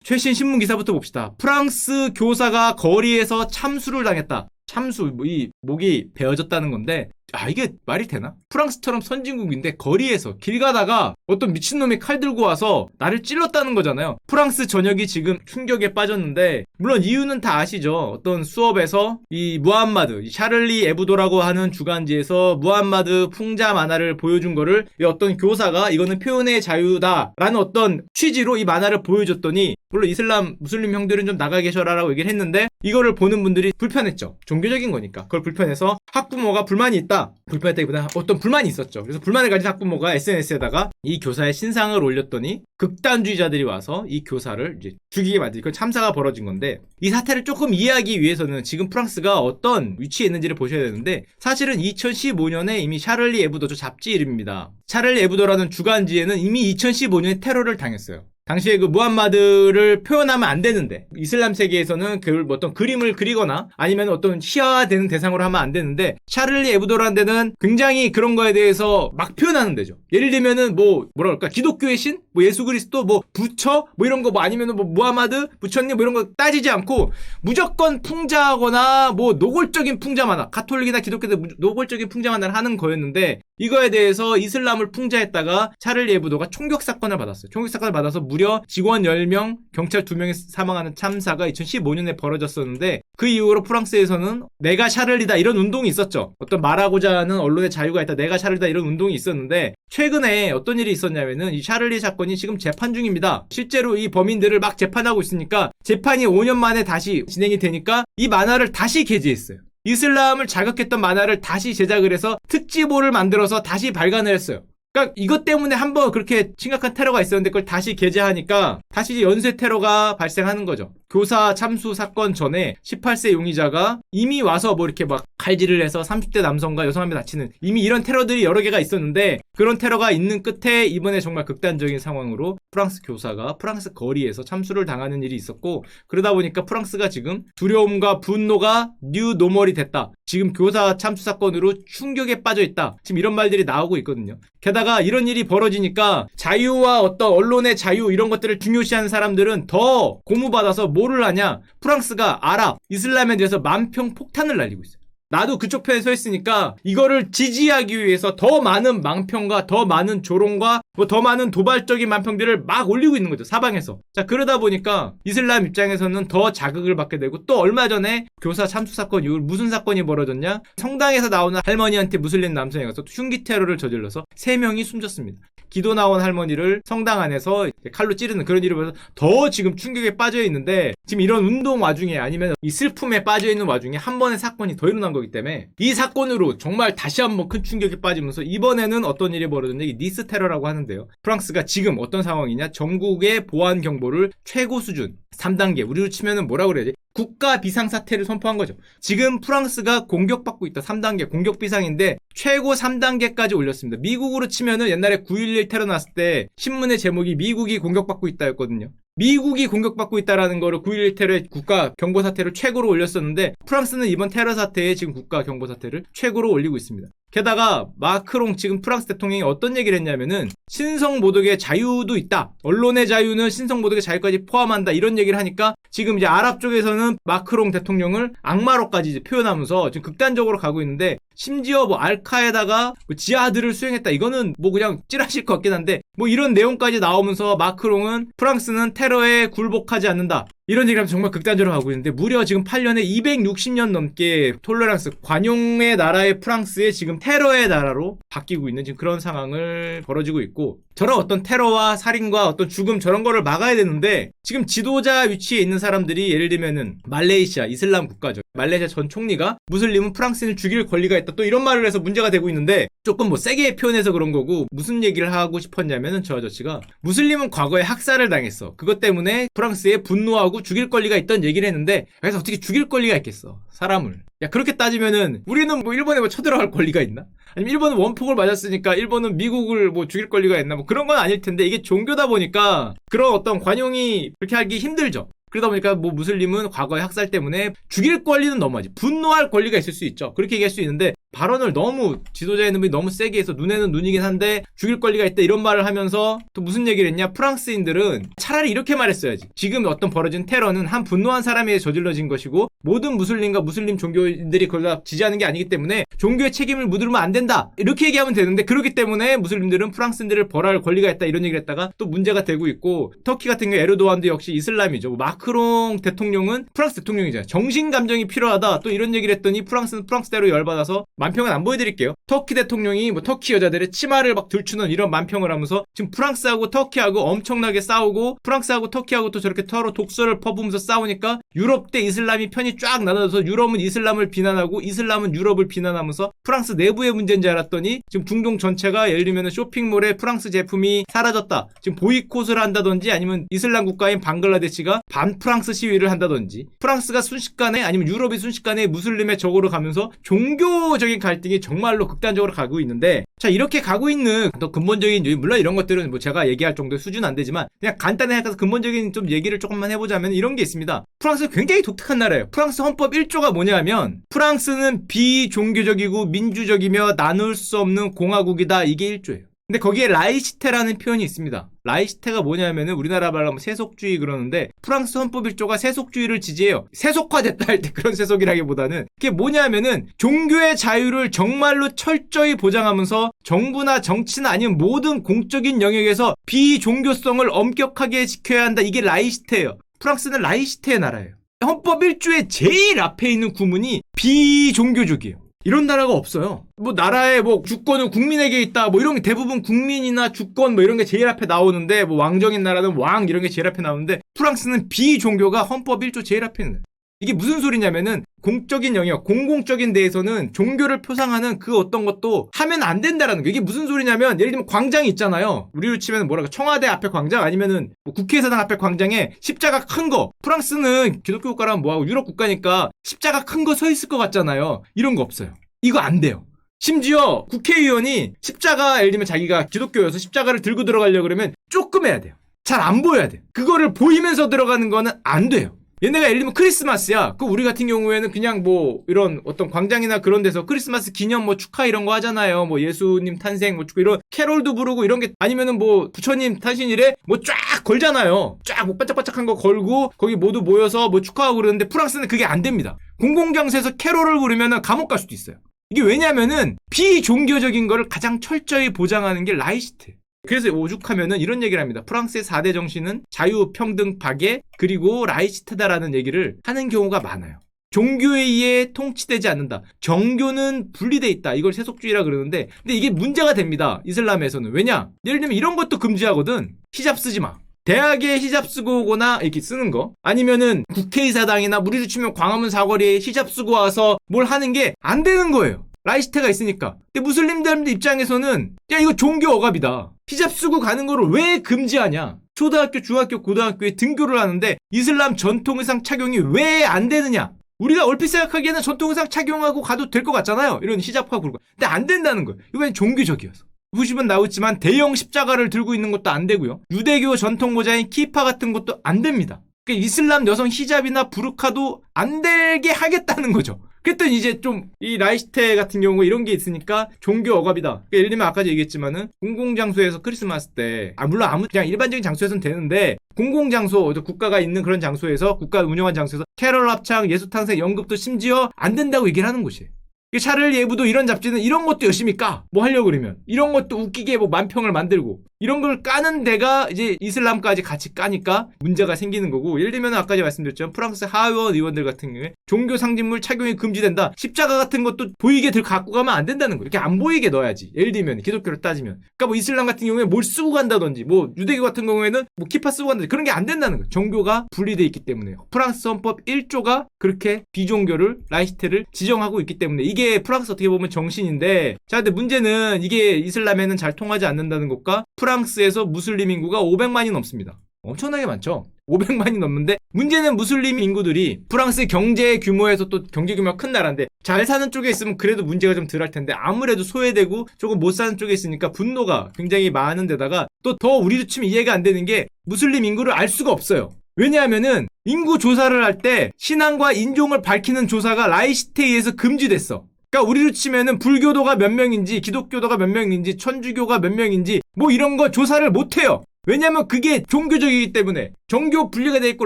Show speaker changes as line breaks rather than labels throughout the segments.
최신 신문 기사부터 봅시다. 프랑스 교사가 거리에서 참수를 당했다. 참수, 이 목이 베어졌다는 건데, 이게 말이 되나? 프랑스처럼 선진국인데 거리에서 길 가다가 어떤 미친놈이 칼 들고 와서 나를 찔렀다는 거잖아요. 프랑스 전역이 지금 충격에 빠졌는데, 물론 이유는 다 아시죠. 어떤 수업에서 이 무함마드, 샤를리 에브도라고 하는 주간지에서 무함마드 풍자 만화를 보여준 거를 어떤 교사가 이거는 표현의 자유다라는 어떤 취지로 이 만화를 보여줬더니, 물론 이슬람 무슬림 형들은 좀 나가 계셔라라고 얘기를 했는데, 이거를 보는 분들이 불편했죠. 종교적인 거니까. 그걸 불편해서 학부모가 불만이 있다. 불편했다기보다 어떤 불만이 있었죠. 그래서 불만을 가진 학부모가 SNS에다가 이 교사의 신상을 올렸더니 극단주의자들이 와서 이 교사를 이제 죽이게 만든, 이건 참사가 벌어진 건데, 이 사태를 조금 이해하기 위해서는 지금 프랑스가 어떤 위치에 있는지를 보셔야 되는데, 사실은 2015년에 이미 샤를리 에브도 잡지 이름입니다. 샤를리 에브도라는 주간지에는 이미 2015년에 테러를 당했어요. 당시에 그 무함마드를 표현하면 안 되는데, 이슬람 세계에서는 그 어떤 그림을 그리거나 아니면 어떤 희화되는 대상으로 하면 안 되는데, 샤를리 에브도라는 데는 굉장히 그런 거에 대해서 막 표현하는 데죠. 예를 들면은 뭐라 그럴까, 기독교의 신, 예수 그리스도, 부처, 이런 거, 아니면은 무함마드, 부처님, 이런 거 따지지 않고 무조건 풍자하거나 노골적인 풍자 만화, 가톨릭이나 기독교들 노골적인 풍자 만화를 하는 거였는데, 이거에 대해서 이슬람을 풍자했다가 샤를리 에브도가 총격 사건을 받았어요. 총격 사건을 받아서 무려 직원 10명, 경찰 2명이 사망하는 참사가 2015년에 벌어졌었는데, 그 이후로 프랑스에서는 내가 샤를리다 이런 운동이 있었죠. 어떤 말하고자 하는 언론의 자유가 있다, 내가 샤를리다 이런 운동이 있었는데, 최근에 어떤 일이 있었냐면은 이 샤를리 사건이 지금 재판 중입니다. 실제로 이 범인들을 막 재판하고 있으니까 재판이 5년 만에 다시 진행이 되니까 이 만화를 다시 게재했어요. 이슬람을 자극했던 만화를 다시 제작을 해서 특집호를 만들어서 다시 발간을 했어요. 그러니까 이것 때문에 한번 그렇게 심각한 테러가 있었는데 그걸 다시 게재하니까 다시 연쇄 테러가 발생하는 거죠. 교사 참수 사건 전에 18세 용의자가 이미 와서 이렇게 막 칼질을 해서 30대 남성과 여성 한 명 다치는, 이미 이런 테러들이 여러 개가 있었는데, 그런 테러가 있는 끝에 이번에 정말 극단적인 상황으로 프랑스 교사가 프랑스 거리에서 참수를 당하는 일이 있었고, 그러다 보니까 프랑스가 지금 두려움과 분노가 뉴 노멀이 됐다. 지금 교사 참수 사건으로 충격에 빠져 있다. 지금 이런 말들이 나오고 있거든요. 게다가 이런 일이 벌어지니까 자유와 어떤 언론의 자유 이런 것들을 중요시하는 사람들은 더 고무받아서 뭐를 하냐? 프랑스가 아랍, 이슬람에 대해서 만평 폭탄을 날리고 있어요. 나도 그쪽 편에 서 있으니까 이거를 지지하기 위해서 더 많은 망평과 더 많은 조롱과 더 많은 도발적인 만평들을 막 올리고 있는 거죠, 사방에서. 자, 그러다 보니까 이슬람 입장에서는 더 자극을 받게 되고, 또 얼마 전에 교사 참수 사건 이후 무슨 사건이 벌어졌냐? 성당에서 나오는 할머니한테 무슬림 남성이 가서 흉기 테러를 저질러서 3명이 숨졌습니다. 기도 나온 할머니를 성당 안에서 칼로 찌르는 그런 일을 벌여서 더 지금 충격에 빠져 있는데, 지금 이런 운동 와중에 아니면 이 슬픔에 빠져 있는 와중에 한 번의 사건이 더 일어난 거기 때문에, 이 사건으로 정말 다시 한번 큰 충격에 빠지면서 이번에는 어떤 일이 벌어졌냐? 이 니스 테러라고 하는데요. 프랑스가 지금 어떤 상황이냐? 전국의 보안 경보를 최고 수준 3단계, 우리로 치면은 뭐라고 그래야지? 국가 비상사태를 선포한 거죠. 지금 프랑스가 공격받고 있다. 3단계 공격 비상인데 최고 3단계까지 올렸습니다. 미국으로 치면은 옛날에 9.11 테러 났을 때 신문의 제목이 미국이 공격받고 있다였거든요. 미국이 공격받고 있다라는 거를 9.11 테러의 국가 경보 사태를 최고로 올렸었는데, 프랑스는 이번 테러 사태에 지금 국가 경보 사태를 최고로 올리고 있습니다. 게다가 마크롱 지금 프랑스 대통령이 어떤 얘기를 했냐면은 신성 모독의 자유도 있다. 언론의 자유는 신성 모독의 자유까지 포함한다. 이런 얘기를 하니까 지금 이제 아랍 쪽에서는 마크롱 대통령을 악마로까지 이제 표현하면서 지금 극단적으로 가고 있는데, 심지어 알카에다가 지하드를 수행했다. 이거는 그냥 찌라실 것 같긴 한데, 이런 내용까지 나오면서 마크롱은 프랑스는 테러에 굴복하지 않는다. 이런 얘기를 하면서 정말 극단적으로 가고 있는데, 무려 지금 8년에 260년 넘게 톨레랑스, 관용의 나라의 프랑스에 지금 테러의 나라로 바뀌고 있는 지금 그런 상황을 벌어지고 있고, 저런 어떤 테러와 살인과 어떤 죽음 저런 거를 막아야 되는데, 지금 지도자 위치에 있는 사람들이 예를 들면은 말레이시아, 이슬람 국가죠. 말레이시아 전 총리가 무슬림은 프랑스인을 죽일 권리가 있다. 또 이런 말을 해서 문제가 되고 있는데, 조금 세게 표현해서 그런 거고, 무슨 얘기를 하고 싶었냐면은 저 아저씨가 무슬림은 과거에 학살을 당했어. 그것 때문에 프랑스에 분노하고 죽일 권리가 있던 얘기를 했는데, 그래서 어떻게 죽일 권리가 있겠어, 사람을. 야, 그렇게 따지면은 우리는 일본에 쳐들어갈 권리가 있나? 아니면 일본은 원폭을 맞았으니까 일본은 미국을 죽일 권리가 있나? 그런 건 아닐 텐데, 이게 종교다 보니까 그런 어떤 관용이 그렇게 하기 힘들죠. 그러다 보니까 무슬림은 과거의 학살 때문에 죽일 권리는 너무하지, 분노할 권리가 있을 수 있죠. 그렇게 얘기할 수 있는데, 발언을 너무 지도자의 놈이 너무 세게 해서 눈에는 눈이긴 한데 죽일 권리가 있다 이런 말을 하면서 또 무슨 얘기를 했냐. 프랑스인들은 차라리 이렇게 말했어야지. 지금 어떤 벌어진 테러는 한 분노한 사람에 의해 저질러진 것이고 모든 무슬림과 무슬림 종교인들이 그걸 다 지지하는 게 아니기 때문에 종교의 책임을 묻으면 안 된다. 이렇게 얘기하면 되는데 그렇기 때문에 무슬림들은 프랑스인들을 벌할 권리가 있다 이런 얘기를 했다가 또 문제가 되고 있고 터키 같은 경우 에르도안도 역시 이슬람이죠. 마크롱 대통령은 프랑스 대통령이잖아요. 정신 감정이 필요하다. 또 이런 얘기를 했더니 프랑스는 프랑스대로 열받아서 만평은 안 보여드릴게요. 터키 대통령이 뭐 터키 여자들의 치마를 막 들추는 이런 만평을 하면서 지금 프랑스하고 터키하고 엄청나게 싸우고 프랑스하고 터키하고 또 저렇게 서로 독설을 퍼부으면서 싸우니까 유럽 대 이슬람이 편이 쫙 나눠져서 유럽은 이슬람을 비난하고 이슬람은 유럽을 비난하면서 프랑스 내부의 문제인 줄 알았더니 지금 중동 전체가 예를 들면 쇼핑몰에 프랑스 제품이 사라졌다. 지금 보이콧을 한다든지 아니면 이슬람 국가인 방글라데시가 반프랑스 시위를 한다든지 프랑스가 순식간에 아니면 유럽이 순식간에 무슬림의 적으로 가면서 종교적인 갈등이 정말로 극단적으로 가고 있는데 자 이렇게 가고 있는 더 근본적인 물론 이런 것들은 뭐 제가 얘기할 정도의 수준은 안 되지만 그냥 간단히 해서 근본적인 좀 얘기를 조금만 해보자면 이런 게 있습니다. 프랑스는 굉장히 독특한 나라예요. 프랑스 헌법 1조가 뭐냐면 프랑스는 비종교적이고 민주적이며 나눌 수 없는 공화국이다. 이게 1조예요. 근데 거기에 라이시테라는 표현이 있습니다. 라이시테가 뭐냐면은 우리나라 말로 하면 세속주의 그러는데 프랑스 헌법 1조가 세속주의를 지지해요. 세속화됐다 할 때 그런 세속이라기보다는 그게 뭐냐면은 종교의 자유를 정말로 철저히 보장하면서 정부나 정치나 아니면 모든 공적인 영역에서 비종교성을 엄격하게 지켜야 한다. 이게 라이시테예요. 프랑스는 라이시테의 나라예요. 헌법 1조의 제일 앞에 있는 구문이 비종교적이에요. 이런 나라가 없어요. 뭐 나라의 뭐 주권은 국민에게 있다. 뭐 이런 게 대부분 국민이나 주권 뭐 이런 게 제일 앞에 나오는데 뭐 왕정인 나라는 왕 이런 게 제일 앞에 나오는데 프랑스는 비종교가 헌법 1조 제일 앞에 있는. 이게 무슨 소리냐면은 공적인 영역, 공공적인 데에서는 종교를 표상하는 그 어떤 것도 하면 안 된다라는 거. 이게 무슨 소리냐면 예를 들면 광장이 있잖아요. 우리로 치면 뭐랄까 청와대 앞에 광장 아니면은 뭐 국회의사당 앞에 광장에 십자가 큰 거. 프랑스는 기독교 국가라면 뭐하고 유럽 국가니까 십자가 큰 거 서 있을 것 같잖아요. 이런 거 없어요. 이거 안 돼요. 심지어 국회의원이 십자가 예를 들면 자기가 기독교여서 십자가를 들고 들어가려고 그러면 조금 해야 돼요. 잘 안 보여야 돼요. 그거를 보이면서 들어가는 거는 안 돼요. 얘네가 예를 들면 크리스마스야. 그 우리 같은 경우에는 그냥 뭐 이런 어떤 광장이나 그런 데서 크리스마스 기념 뭐 축하 이런 거 하잖아요. 뭐 예수님 탄생 뭐 축하 이런 캐롤도 부르고 이런 게 아니면은 뭐 부처님 탄신일에 뭐 쫙 걸잖아요. 쫙 뭐 반짝반짝한 거 걸고 거기 모두 모여서 뭐 축하하고 그러는데 프랑스는 그게 안 됩니다. 공공장소에서 캐롤을 부르면은 감옥 갈 수도 있어요. 이게 왜냐면은 비종교적인 거를 가장 철저히 보장하는 게 라이시트. 그래서 오죽하면은 이런 얘기를 합니다. 프랑스의 4대 정신은 자유, 평등, 박애, 그리고 라이시테다라는 얘기를 하는 경우가 많아요. 종교에 의해 통치되지 않는다. 정교는 분리돼 있다. 이걸 세속주의라 그러는데 근데 이게 문제가 됩니다. 이슬람에서는. 왜냐? 예를 들면 이런 것도 금지하거든. 히잡 쓰지 마. 대학에 히잡 쓰고 오거나 이렇게 쓰는 거 아니면은 국회의사당이나 우리로 치면 광화문 사거리에 히잡 쓰고 와서 뭘 하는 게 안 되는 거예요. 라이시테가 있으니까. 근데 무슬림들 입장에서는 야 이거 종교 억압이다. 히잡 쓰고 가는 거를 왜 금지하냐. 초등학교, 중학교, 고등학교에 등교를 하는데 이슬람 전통 의상 착용이 왜 안 되느냐. 우리가 얼핏 생각하기에는 전통 의상 착용하고 가도 될 것 같잖아요. 이런 히잡하고 그러고. 근데 안 된다는 거예요. 이건 종교적이어서. 후집은 나오지만 대형 십자가를 들고 있는 것도 안 되고요. 유대교 전통 모자인 키파 같은 것도 안 됩니다. 그러니까 이슬람 여성 히잡이나 부르카도 안 되게 하겠다는 거죠. 그랬더니 이제 좀 이 라이시테 같은 경우 이런 게 있으니까 종교 억압이다. 그러니까 예를 들면 아까 얘기했지만은 공공장소에서 크리스마스 때 물론 그냥 일반적인 장소에서는 되는데 공공장소 국가가 있는 그런 장소에서 국가 운영한 장소에서 캐럴 합창, 예수탄생, 연극도 심지어 안 된다고 얘기를 하는 곳이에요. 샤를 예부도 이런 잡지는 이런 것도 열심히 까. 뭐 하려고 그러면. 이런 것도 웃기게 뭐 만평을 만들고. 이런 걸 까는 데가 이제 이슬람까지 같이 까니까 문제가 생기는 거고. 예를 들면 아까 제가 말씀드렸죠. 프랑스 하원 의원들 같은 경우에 종교 상징물 착용이 금지된다. 십자가 같은 것도 보이게 갖고 가면 안 된다는 거예요. 이렇게 안 보이게 넣어야지. 예를 들면 기독교를 따지면. 그러니까 뭐 이슬람 같은 경우에 뭘 쓰고 간다든지 뭐 유대교 같은 경우에는 뭐 키파 쓰고 간다든지 그런 게 안 된다는 거예요. 종교가 분리돼 있기 때문에. 프랑스 헌법 1조가 그렇게 비종교를 라이시테를 지정하고 있기 때문에 이게 프랑스 어떻게 보면 정신인데 자 근데 문제는 이게 이슬람에는 잘 통하지 않는다는 것과 프랑스에서 무슬림 인구가 500만이 넘습니다. 엄청나게 많죠. 500만이 넘는데 문제는 무슬림 인구들이 프랑스 경제 규모에서 또 경제 규모가 큰 나라인데 잘 사는 쪽에 있으면 그래도 문제가 좀 덜 할 텐데 아무래도 소외되고 조금 못 사는 쪽에 있으니까 분노가 굉장히 많은 데다가 또 더 우리도 치면 이해가 안 되는 게 무슬림 인구를 알 수가 없어요. 왜냐하면은 인구 조사를 할 때 신앙과 인종을 밝히는 조사가 라이시테에 의해서 금지됐어. 그러니까 우리로 치면은 불교도가 몇 명인지, 기독교도가 몇 명인지, 천주교가 몇 명인지 뭐 이런 거 조사를 못 해요. 왜냐면 그게 종교적이기 때문에, 종교 분리가 돼 있고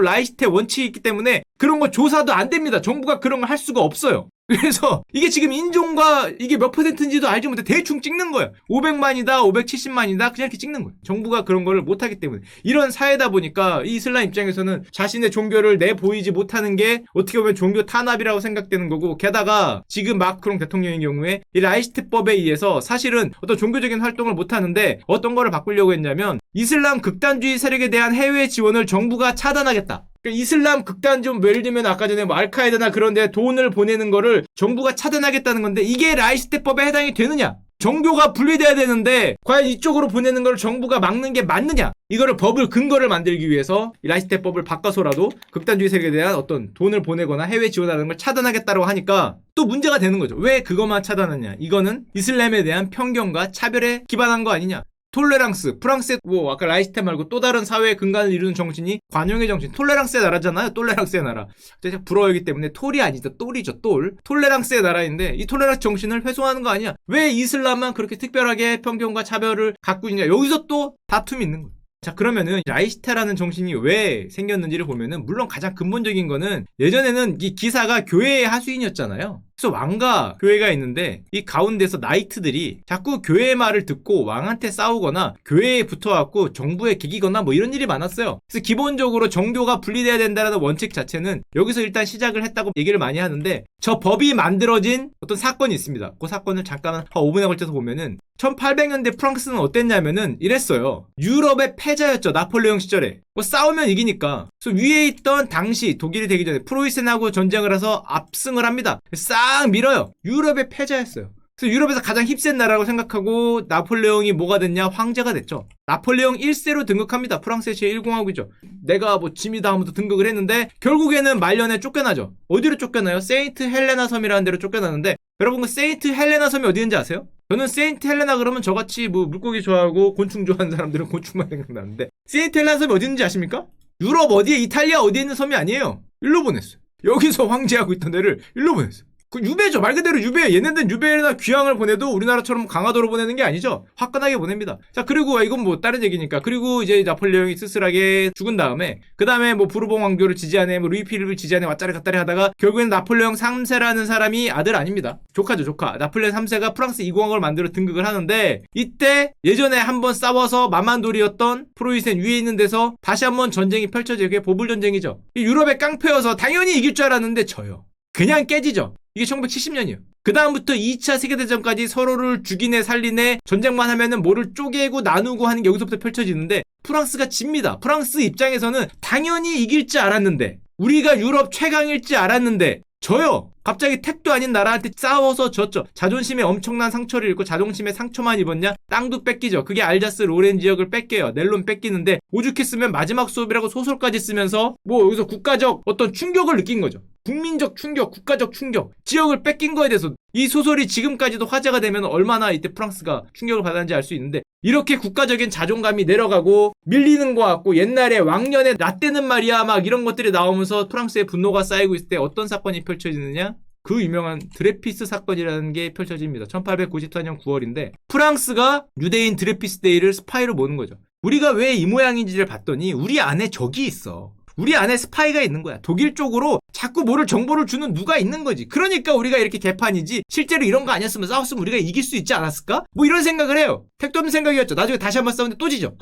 라이시트의 원칙이 있기 때문에 그런 거 조사도 안 됩니다. 정부가 그런 거 할 수가 없어요. 그래서 이게 지금 인종과 이게 몇 퍼센트인지도 알지 못해 대충 찍는 거예요. 500만이다, 570만이다 그냥 이렇게 찍는 거예요. 정부가 그런 거를 못하기 때문에. 이런 사회다 보니까 이 이슬람 입장에서는 자신의 종교를 내보이지 못하는 게 어떻게 보면 종교 탄압이라고 생각되는 거고, 게다가 지금 마크롱 대통령의 경우에 이 라이시트법에 의해서 사실은 어떤 종교적인 활동을 못하는데 어떤 거를 바꾸려고 했냐면 이슬람 극단주의 세력에 대한 해외 지원을 정부가 차단하겠다. 이슬람 극단주의, 예를 들면 아까 전에 뭐 알카에다나 그런 데 돈을 보내는 거를 정부가 차단하겠다는 건데, 이게 라이시트법에 해당이 되느냐? 종교가 분리돼야 되는데 과연 이쪽으로 보내는 걸 정부가 막는 게 맞느냐? 이거를 법을 근거를 만들기 위해서 이 라이시트법을 바꿔서라도 극단주의 세력에 대한 어떤 돈을 보내거나 해외 지원하는 걸 차단하겠다고 하니까 또 문제가 되는 거죠. 왜 그것만 차단하냐? 이거는 이슬람에 대한 편견과 차별에 기반한 거 아니냐? 톨레랑스, 프랑스의 뭐 아까 라이시테 말고 또 다른 사회의 근간을 이루는 정신이 관용의 정신, 톨레랑스의 나라잖아요. 톨레랑스의 나라. 제가 불어이기 때문에 톨이 아니죠. 똘이죠. 똘. 톨레랑스의 나라인데 이 톨레랑스 정신을 훼손하는 거 아니야? 왜 이슬람만 그렇게 특별하게 편견과 차별을 갖고 있냐? 여기서 또 다툼이 있는 거예요. 자, 그러면은 라이시테라는 정신이 왜 생겼는지를 보면은, 물론 가장 근본적인 거는 예전에는 이 기사가 교회의 하수인이었잖아요. 그래서 왕과 교회가 있는데 이 가운데서 나이트들이 자꾸 교회의 말을 듣고 왕한테 싸우거나 교회에 붙어갖고 정부에 개기거나 뭐 이런 일이 많았어요. 그래서 기본적으로 정교가 분리돼야 된다는 원칙 자체는 여기서 일단 시작을 했다고 얘기를 많이 하는데, 저 법이 만들어진 어떤 사건이 있습니다. 그 사건을 잠깐 한 5분에 걸쳐서 보면은 1800년대 프랑스는 어땠냐면은 이랬어요. 유럽의 패자였죠. 나폴레옹 시절에. 뭐 싸우면 이기니까. 그래서 위에 있던 당시 독일이 되기 전에 프로이센하고 전쟁을 해서 압승을 합니다. 싹 밀어요. 유럽의 패자였어요. 그래서 유럽에서 가장 힘센 나라라고 생각하고 나폴레옹이 뭐가 됐냐? 황제가 됐죠. 나폴레옹 1세로 등극합니다. 프랑스의 제1공화국이죠. 내가 뭐 짐이다 하면서 등극을 했는데 결국에는 말년에 쫓겨나죠. 어디로 쫓겨나요? 세인트 헬레나 섬이라는 데로 쫓겨나는데, 여러분 그 세인트 헬레나 섬이 어디 있는지 아세요? 저는 세인트 헬레나 그러면 저같이 뭐 물고기 좋아하고 곤충 좋아하는 사람들은 곤충만 생각나는데, 세인트 헬레나 섬이 어디 있는지 아십니까? 유럽 어디에, 이탈리아 어디에 있는 섬이 아니에요. 일로 보냈어요. 여기서 황제하고 있던 애를 일로 보냈어요. 그 유배죠. 말 그대로 유배. 얘네들은 유배나 귀향을 보내도 우리나라처럼 강화도로 보내는 게 아니죠. 화끈하게 보냅니다. 자, 그리고 이건 뭐 다른 얘기니까. 그리고 이제 나폴레옹이 쓸쓸하게 죽은 다음에 그 다음에 뭐 부르봉 왕조를 지지하네, 뭐 루이 필립을 지지하네, 왔다리 갔다리 하다가 결국에는 나폴레옹 3세라는 사람이 아들 아닙니다. 조카죠, 조카. 나폴레옹 3세가 프랑스 2공화국을 만들어 등극을 하는데, 이때 예전에 한번 싸워서 마만돌이었던 프로이센 위에 있는 데서 다시 한번 전쟁이 펼쳐져요. 그게 보불 전쟁이죠. 유럽의 깡패여서 당연히 이길 줄 알았는데 져요. 그냥 깨지죠. 이게 1970년이에요. 그 다음부터 2차 세계대전까지 서로를 죽이네 살리네 전쟁만 하면은 뭐를 쪼개고 나누고 하는 게 여기서부터 펼쳐지는데, 프랑스가 집니다. 프랑스 입장에서는 당연히 이길 줄 알았는데, 우리가 유럽 최강일 줄 알았는데 져요. 갑자기 택도 아닌 나라한테 싸워서 졌죠. 자존심에 엄청난 상처를 입고 자존심에 상처만 입었냐? 땅도 뺏기죠. 그게 알자스 로렌 지역을 뺏겨요. 넬론 뺏기는데 오죽했으면 마지막 수업이라고 소설까지 쓰면서 뭐 여기서 국가적 어떤 충격을 느낀 거죠. 국민적 충격, 국가적 충격, 지역을 뺏긴 거에 대해서 이 소설이 지금까지도 화제가 되면 얼마나 이때 프랑스가 충격을 받았는지 알 수 있는데, 이렇게 국가적인 자존감이 내려가고 밀리는 것 같고, 옛날에 왕년에 라떼는 말이야 막 이런 것들이 나오면서 프랑스의 분노가 쌓이고 있을 때 어떤 사건이 펼쳐지느냐? 그 유명한 드레피스 사건이라는 게 펼쳐집니다. 1894년 9월인데 프랑스가 유대인 드레피스 데이를 스파이로 모는 거죠. 우리가 왜 이 모양인지를 봤더니 우리 안에 적이 있어. 우리 안에 스파이가 있는 거야. 독일 쪽으로 자꾸 뭐를 정보를 주는 누가 있는 거지. 그러니까 우리가 이렇게 개판이지, 실제로 이런 거 아니었으면 싸웠으면 우리가 이길 수 있지 않았을까? 뭐 이런 생각을 해요. 택도 없는 생각이었죠. 나중에 다시 한번 싸우는데 또 지죠.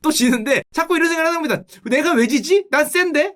또 지는데 자꾸 이런 생각을 하는 겁니다. 내가 왜 지지? 난 센데?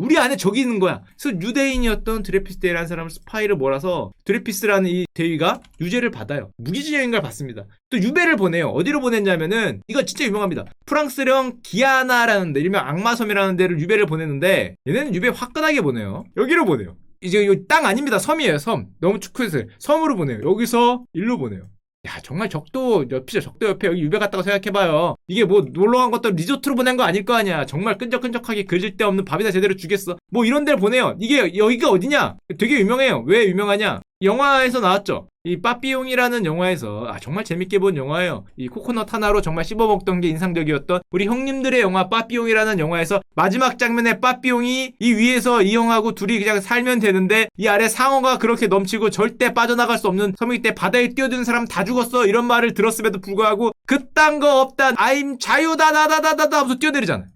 우리 안에 적이 있는 거야. 그래서 유대인이었던 드레피스라는 사람을 스파이를 몰아서 드레피스라는 이 대위가 유죄를 받아요. 무기징역인가를 받습니다. 또 유배를 보내요. 어디로 보냈냐면은, 이거 진짜 유명합니다. 프랑스령 기아나라는 데, 일명 악마섬이라는 데를 유배를 보내는데, 얘네는 유배 화끈하게 보내요. 여기로 보내요. 이제 이 땅 아닙니다. 섬이에요. 섬. 너무 축구해서 섬으로 보내요. 여기서 일로 보내요. 야, 정말 적도 옆이죠. 적도 옆에 여기 유배 갔다고 생각해봐요. 이게 뭐 놀러간 것도 리조트로 보낸 거 아닐 거 아니야. 정말 끈적끈적하게 그질 데 없는 밥이나 제대로 주겠어. 뭐 이런 데를 보내요. 이게 여기가 어디냐? 되게 유명해요. 왜 유명하냐? 영화에서 나왔죠. 이 빠삐용이라는 영화에서 정말 재밌게 본 영화예요. 이 코코넛 하나로 정말 씹어먹던 게 인상적이었던 우리 형님들의 영화 빠삐용이라는 영화에서 마지막 장면에 빠삐용이 이 위에서 이 형하고 둘이 그냥 살면 되는데 이 아래 상어가 그렇게 넘치고 절대 빠져나갈 수 없는 섬이기 때문에 바다에 뛰어드는 사람 다 죽었어 이런 말을 들었음에도 불구하고 그딴 거 없다 I'm 자유다다다다다다 하면서 뛰어내리잖아요.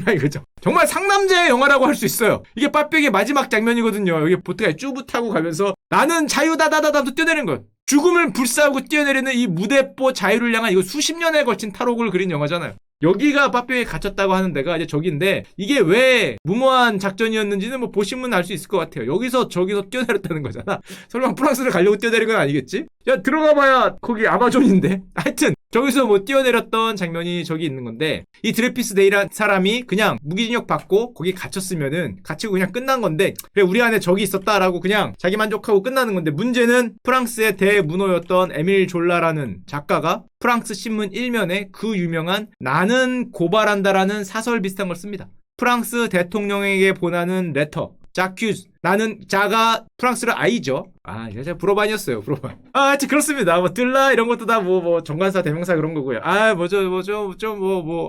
야 이거죠. 정말 상남자의 영화라고 할 수 있어요. 이게 빠삐용의 마지막 장면이거든요. 여기 보트가 쭈부 타고 가면서 나는 자유다다다다 하면서 뛰어내리는 것. 죽음을 불사하고 뛰어내리는 이 무대뽀 자유를 향한 이거 수십 년에 걸친 탈옥을 그린 영화잖아요. 여기가 빠삐용에 갇혔다고 하는 데가 이제 저기인데 이게 왜 무모한 작전이었는지는 뭐 보시면 알 수 있을 것 같아요. 여기서 저기서 뛰어내렸다는 거잖아. 설마 프랑스를 가려고 뛰어내린 건 아니겠지? 야 들어가봐야 거기 아마존인데. 하여튼 저기서 뭐 뛰어내렸던 장면이 저기 있는 건데 이 드레피스 데이라는 사람이 그냥 무기징역 받고 거기 갇혔으면은 갇히고 그냥 끝난 건데 그래 우리 안에 적이 있었다라고 그냥 자기 만족하고 끝나는 건데 문제는 프랑스의 대문호였던 에밀 졸라라는 작가가 프랑스 신문 1면에 그 유명한 나는 고발한다라는 사설 비슷한 걸 씁니다. 프랑스 대통령에게 보내는 레터 자큐즈 나는 자가 프랑스를 아이죠. 제가 불어반이었어요. 불어반. 하여튼 그렇습니다. 뭐 들라 이런 것도 다 뭐 정관사 대명사 그런 거고요.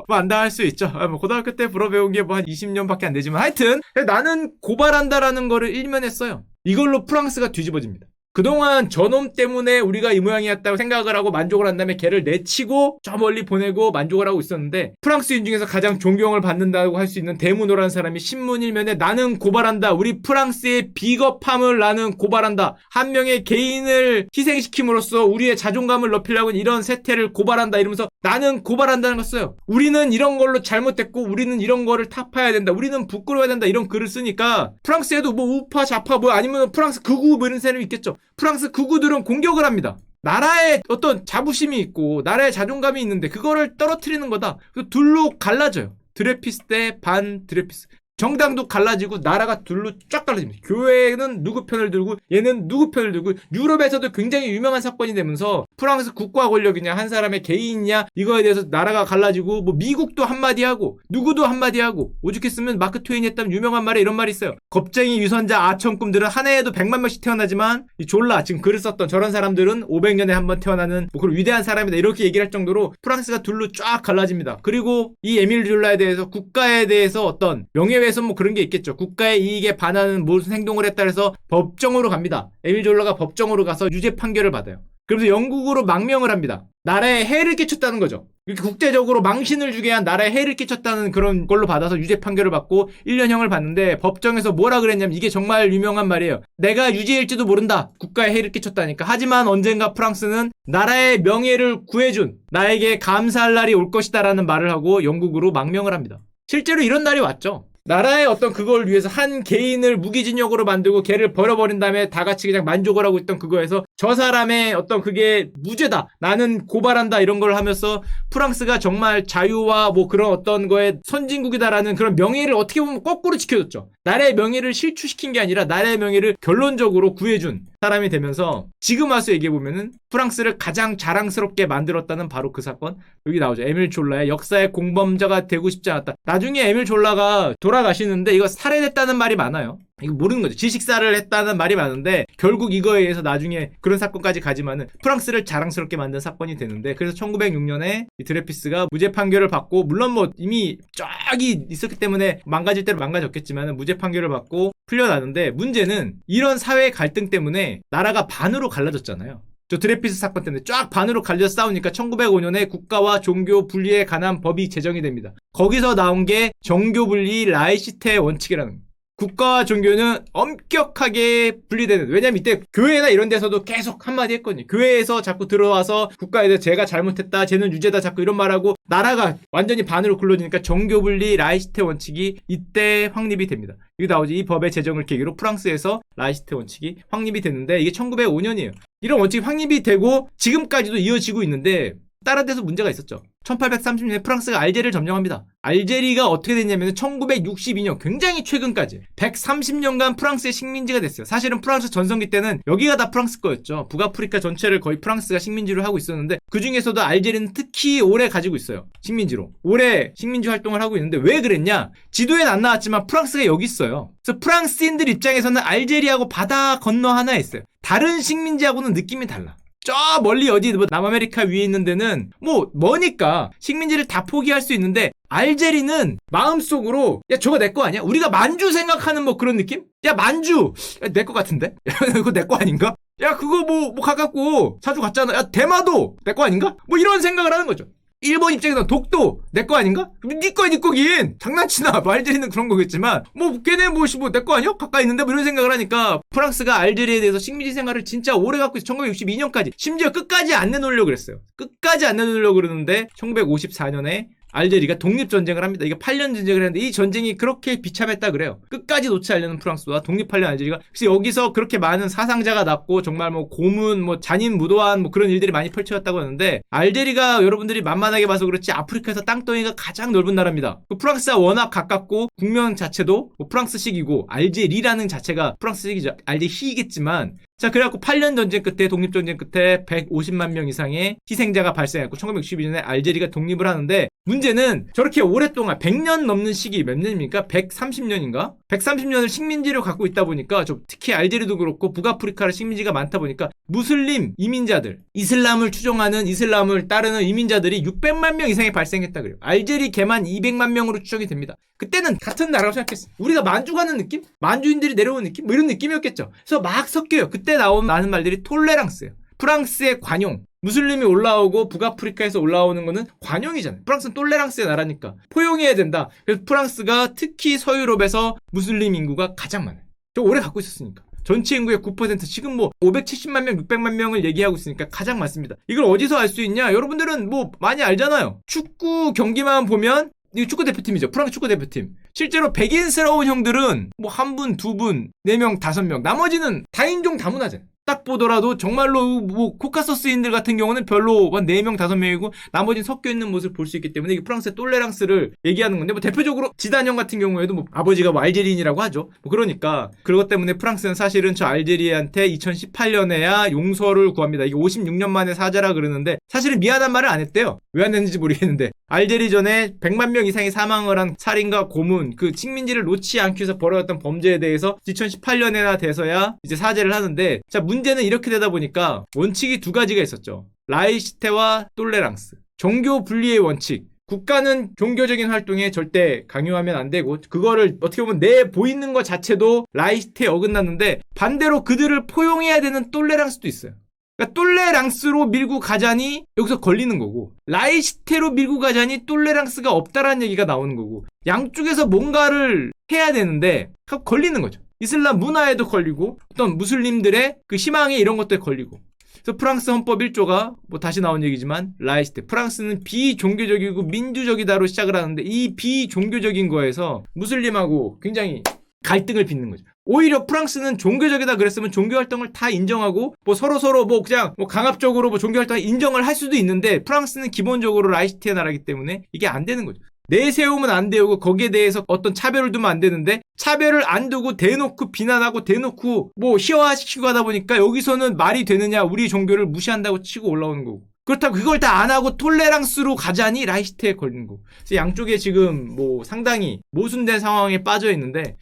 안다 할 수 있죠. 뭐 고등학교 때 불어 배운 게 뭐 한 20년밖에 안 되지만 하여튼 나는 고발한다라는 거를 일면했어요. 이걸로 프랑스가 뒤집어집니다. 그동안 저놈 때문에 우리가 이 모양이었다고 생각을 하고 만족을 한 다음에 걔를 내치고 저 멀리 보내고 만족을 하고 있었는데 프랑스인 중에서 가장 존경을 받는다고 할 수 있는 대문호라는 사람이 신문 일면에 나는 고발한다. 우리 프랑스의 비겁함을 나는 고발한다. 한 명의 개인을 희생시킴으로써 우리의 자존감을 높이려고 이런 세태를 고발한다. 이러면서 나는 고발한다는 걸 써요. 우리는 이런 걸로 잘못됐고 우리는 이런 거를 타파해야 된다. 우리는 부끄러워야 된다. 이런 글을 쓰니까 프랑스에도 뭐 우파 좌파 뭐 아니면 프랑스 극우 뭐 이런 사람이 있겠죠. 프랑스 극우들은 공격을 합니다. 나라에 어떤 자부심이 있고 나라의 자존감이 있는데 그거를 떨어뜨리는 거다. 그래서 둘로 갈라져요. 드레피스 대 반 드레피스. 정당도 갈라지고 나라가 둘로 쫙 갈라집니다. 교회는 누구 편을 들고 얘는 누구 편을 들고 유럽에서도 굉장히 유명한 사건이 되면서 프랑스 국가 권력이냐 한 사람의 개인이냐 이거에 대해서 나라가 갈라지고 뭐 미국도 한마디 하고 누구도 한마디 하고 오죽했으면 마크 트웨인이 했던 유명한 말에 이런 말이 있어요. 겁쟁이 유선자 아청꿈들은 한 해에도 100만 명씩 태어나지만 이 졸라 지금 글을 썼던 저런 사람들은 500년에 한 번 태어나는 뭐 그런 위대한 사람이다 이렇게 얘기를 할 정도로 프랑스가 둘로 쫙 갈라집니다. 그리고 이 에밀 졸라에 대해서 국가에 대해서 어떤 명예훼손 뭐 그런 게 있겠죠. 국가의 이익에 반하는 무슨 행동을 했다 해서 법정으로 갑니다. 에밀 졸라가 법정으로 가서 유죄 판결을 받아요. 그래서 영국으로 망명을 합니다. 나라에 해를 끼쳤다는 거죠. 이렇게 국제적으로 망신을 주게 한 나라에 해를 끼쳤다는 그런 걸로 받아서 유죄 판결을 받고 1년형을 받는데 법정에서 뭐라 그랬냐면 이게 정말 유명한 말이에요. 내가 유죄일지도 모른다. 국가에 해를 끼쳤다니까. 하지만 언젠가 프랑스는 나라의 명예를 구해준 나에게 감사할 날이 올 것이다 라는 말을 하고 영국으로 망명을 합니다. 실제로 이런 날이 왔죠. 나라의 어떤 그걸 위해서 한 개인을 무기징역으로 만들고 걔를 버려버린 다음에 다 같이 그냥 만족을 하고 있던 그거에서 저 사람의 어떤 그게 무죄다. 나는 고발한다. 이런 걸 하면서 프랑스가 정말 자유와 뭐 그런 어떤 거에 선진국이다라는 그런 명예를 어떻게 보면 거꾸로 지켜줬죠. 나라의 명예를 실추시킨 게 아니라 나라의 명예를 결론적으로 구해준 사람이 되면서 지금 와서 얘기해보면은 프랑스를 가장 자랑스럽게 만들었다는 바로 그 사건. 여기 나오죠. 에밀 졸라의 역사의 공범자가 되고 싶지 않았다. 나중에 에밀 졸라가 돌아가시는데 이거 살해됐다는 말이 많아요. 이거 모르는 거죠. 지식사를 했다는 말이 많은데 결국 이거에 의해서 나중에 그런 사건까지 가지만은 프랑스를 자랑스럽게 만든 사건이 되는데 그래서 1906년에 이 드레피스가 무죄 판결을 받고 물론 뭐 이미 쫙이 있었기 때문에 망가질 대로 망가졌겠지만은 무죄 판결을 받고 풀려나는데 문제는 이런 사회 갈등 때문에 나라가 반으로 갈라졌잖아요. 저 드레피스 사건 때문에 쫙 반으로 갈려서 싸우니까 1905년에 국가와 종교 분리에 관한 법이 제정이 됩니다. 거기서 나온 게 정교 분리 라이시테 원칙이라는 거예요. 국가와 종교는 엄격하게 분리되는. 왜냐면 이때 교회나 이런 데서도 계속 한마디 했거든요. 교회에서 자꾸 들어와서 국가에 대해서 제가 잘못했다, 쟤는 유죄다 자꾸 이런 말하고 나라가 완전히 반으로 굴러지니까 정교분리 라이시테 원칙이 이때 확립이 됩니다. 이거 나오지. 이 법의 제정을 계기로 프랑스에서 라이시테 원칙이 확립이 됐는데 이게 1905년이에요. 이런 원칙이 확립이 되고 지금까지도 이어지고 있는데 다른 데서 문제가 있었죠. 1830년에 프랑스가 알제리를 점령합니다. 알제리가 어떻게 됐냐면 1962년 굉장히 최근까지 130년간 프랑스의 식민지가 됐어요. 사실은 프랑스 전성기 때는 여기가 다 프랑스 거였죠. 북아프리카 전체를 거의 프랑스가 식민지로 하고 있었는데 그 중에서도 알제리는 특히 오래 가지고 있어요. 식민지로. 오래 식민지 활동을 하고 있는데 왜 그랬냐? 지도엔 안 나왔지만 프랑스가 여기 있어요. 그래서 프랑스인들 입장에서는 알제리하고 바다 건너 하나 있어요. 다른 식민지하고는 느낌이 달라. 저 멀리 어디 남아메리카 위에 있는 데는 뭐 머니까 식민지를 다 포기할 수 있는데 알제리는 마음속으로 야 저거 내 거 아니야? 우리가 만주 생각하는 뭐 그런 느낌? 야 만주 내 거 같은데? 이거 내 거 아닌가? 야 그거 뭐 가깝고 자주 갔잖아. 야 대마도 내 거 아닌가? 뭐 이런 생각을 하는 거죠. 일본 입장에서 독도 내 거 아닌가? 네 거야 네 거긴 장난치나. 뭐 알제리는 그런 거겠지만 뭐 걔네 뭐 내 거 아니야? 가까이 있는데 뭐 이런 생각을 하니까 프랑스가 알제리에 대해서 식민지 생활을 진짜 오래 갖고 있어. 1962년까지 심지어 끝까지 안 내놓으려고 그랬어요. 끝까지 안 내놓으려고 그러는데 1954년에 알제리가 독립전쟁을 합니다. 이게 8년 전쟁을 했는데 이 전쟁이 그렇게 비참했다 그래요. 끝까지 놓지 않려는 프랑스와 독립하려는 알제리가. 그래서 여기서 그렇게 많은 사상자가 났고 정말 뭐 고문, 뭐 잔인 무도한 뭐 그런 일들이 많이 펼쳐졌다고 하는데 알제리가 여러분들이 만만하게 봐서 그렇지 아프리카에서 땅덩이가 가장 넓은 나라입니다. 프랑스와 워낙 가깝고 국명 자체도 뭐 프랑스식이고 알제리라는 자체가 프랑스식이죠. 알제히겠지만 자, 그래갖고 8년 전쟁 끝에, 독립전쟁 끝에 150만 명 이상의 희생자가 발생했고, 1962년에 알제리가 독립을 하는데, 문제는 저렇게 오랫동안 100년 넘는 시기, 몇 년입니까? 130년인가? 130년을 식민지를 갖고 있다 보니까, 특히 알제리도 그렇고, 북아프리카의 식민지가 많다 보니까, 무슬림 이민자들, 이슬람을 추종하는, 이슬람을 따르는 이민자들이 600만 명 이상이 발생했다 그래요. 알제리 개만 200만 명으로 추정이 됩니다. 그때는 같은 나라라고 생각했어요. 우리가 만주 가는 느낌? 만주인들이 내려오는 느낌? 뭐 이런 느낌이었겠죠. 그래서 막 섞여요. 그때 나오는 말들이 톨레랑스예요. 프랑스의 관용. 무슬림이 올라오고 북아프리카에서 올라오는 거는 관용이잖아요. 프랑스는 톨레랑스의 나라니까 포용해야 된다. 그래서 프랑스가 특히 서유럽에서 무슬림 인구가 가장 많아요. 저 오래 갖고 있었으니까. 전체 인구의 9%, 지금 뭐 570만 명, 600만 명을 얘기하고 있으니까 가장 많습니다. 이걸 어디서 알 수 있냐? 여러분들은 뭐 많이 알잖아요. 축구 경기만 보면 이 축구 대표팀이죠. 프랑스 축구 대표팀. 실제로 백인스러운 형들은 뭐 한 분, 두 분, 네 명, 다섯 명. 나머지는 다인종 다문화잖아요. 딱 보더라도 정말로 뭐 코카소스인들 같은 경우는 별로 한 4명, 5명이고 나머지는 섞여 있는 모습을 볼 수 있기 때문에 이게 프랑스의 톨레랑스를 얘기하는 건데 뭐 대표적으로 지단 형 같은 경우에도 뭐 아버지가 뭐 알제리인이라고 하죠. 뭐 그러니까 그것 때문에 프랑스는 사실은 저 알제리한테 2018년에야 용서를 구합니다. 이게 56년 만에 사죄라 그러는데 사실은 미안한 말을 안 했대요. 왜 안 했는지 모르겠는데 알제리 전에 100만 명 이상이 사망을 한 살인과 고문, 그 식민지를 놓지 않기 위해서 벌어졌던 범죄에 대해서 2018년에나 돼서야 이제 사죄를 하는데 자 문제는 이렇게 되다 보니까 원칙이 두 가지가 있었죠. 라이시테와 톨레랑스. 종교 분리의 원칙. 국가는 종교적인 활동에 절대 강요하면 안 되고 그거를 어떻게 보면 내 보이는 것 자체도 라이시테에 어긋났는데 반대로 그들을 포용해야 되는 톨레랑스도 있어요. 그러니까 톨레랑스로 밀고 가자니 여기서 걸리는 거고 라이시테로 밀고 가자니 톨레랑스가 없다라는 얘기가 나오는 거고 양쪽에서 뭔가를 해야 되는데 걸리는 거죠. 이슬람 문화에도 걸리고 어떤 무슬림들의 그 희망에 이런 것들에 걸리고 그래서 프랑스 헌법 1조가 뭐 다시 나온 얘기지만 라이시테 프랑스는 비종교적이고 민주적이다로 시작을 하는데 이 비종교적인 거에서 무슬림하고 굉장히 갈등을 빚는 거죠. 오히려 프랑스는 종교적이다 그랬으면 종교 활동을 다 인정하고 뭐 서로 뭐 그냥 뭐 강압적으로 뭐 종교 활동을 인정을 할 수도 있는데 프랑스는 기본적으로 라이시티의 나라이기 때문에 이게 안 되는 거죠. 내세우면 안 되고 거기에 대해서 어떤 차별을 두면 안 되는데 차별을 안 두고 대놓고 비난하고 대놓고 뭐 희화시키고 하다 보니까 여기서는 말이 되느냐 우리 종교를 무시한다고 치고 올라오는 거고 그렇다고 그걸 다 안 하고 톨레랑스로 가자니 라이시티에 걸리는 거고 그래서 양쪽에 지금 뭐 상당히 모순된 상황에 빠져 있는데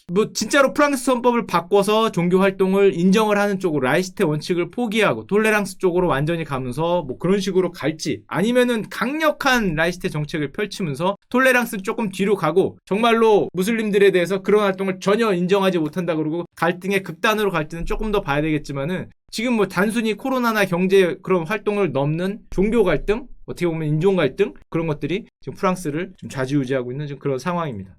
뭐 진짜로 프랑스 헌법을 바꿔서 종교 활동을 인정을 하는 쪽으로 라이시테 원칙을 포기하고 톨레랑스 쪽으로 완전히 가면서 뭐 그런 식으로 갈지 아니면은 강력한 라이시테 정책을 펼치면서 톨레랑스 조금 뒤로 가고 정말로 무슬림들에 대해서 그런 활동을 전혀 인정하지 못한다 그러고 갈등의 극단으로 갈지는 조금 더 봐야 되겠지만은 지금 뭐 단순히 코로나나 경제 그런 활동을 넘는 종교 갈등 어떻게 보면 인종 갈등 그런 것들이 지금 프랑스를 좀 좌지우지하고 있는 좀 그런 상황입니다.